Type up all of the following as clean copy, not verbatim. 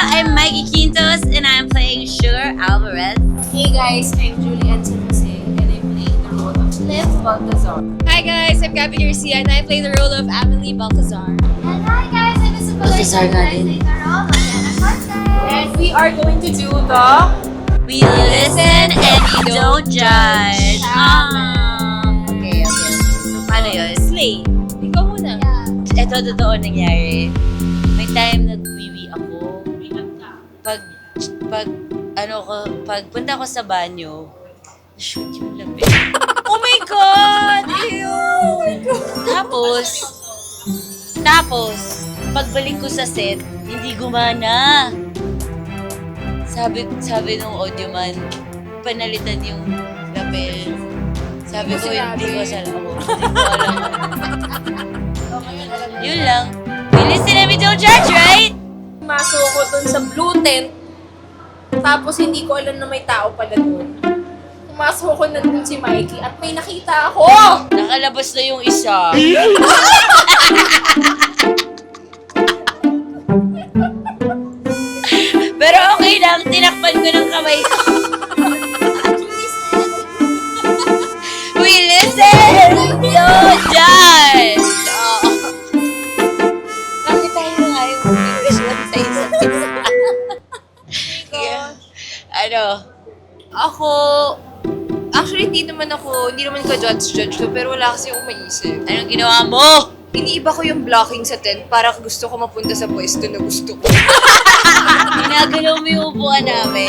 I'm Mikey Quintos and I'm playing Sugar Alvarez. Hey guys, I'm Julie Anson Jose and I'm playing the role of Liv Baltazar. Hi guys, I'm Gabby Garcia and I play the role of Amelie Baltazar. And hi guys, I'm Isabella. Baltazar nga din. And we are going to do the We listen and we don't judge. Okay. So, paano yun? Slay, ikaw muna. Ito, totoo nangyari. May time nagwiwi ako. Pag punta ko sa banyo, shoot yung labi. Oh my God! Ew! Tapos, pagbalik ko sa set, hindi gumana. Sabi nung audio man, panalitan yung lapel. Sabi ko, hindi ko alam. Yun lang. We listen and we don't judge, right? Masok ko dun sa blue tent. Tapos hindi ko alam na may tao pala dun. Pumasok ko na dun si Mikey at may nakita ako! Nakalabas na yung isa. Pero okay lang, tinakpan ko ng kamay ko. We listen, we don't judge. Bakit tayo nga yung visual sa isa't isa? Ako, actually hindi naman ka judge ko, pero wala kasi akong maisip. Anong ginawa mo? Iniiba ko yung blocking sa tent para gusto ko mapunta sa pwesto na gusto ko. Ginagalaw mo yung upuan namin.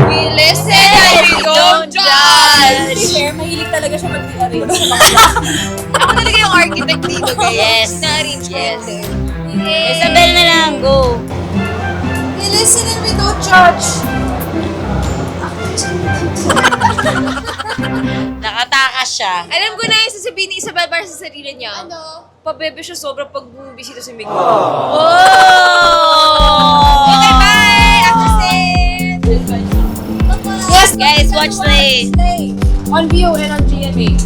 We listen and we don't judge! Fair, mahilig talaga siya mag-rearrange. Ako talaga yung architect dito, guys. Yes. Na-arrange ko Yes. yun. Isabel na lang, go. We listen and we don't judge. Nakatakas siya. Alam ko na yung sasabihin ni Isabel para sa sarili niya. Ano? Pabebe siya sobra pag bumibisita si Miguel. Oh! Okay, bye! After set! Yes, Guys, watch Slay. On View and on GMA.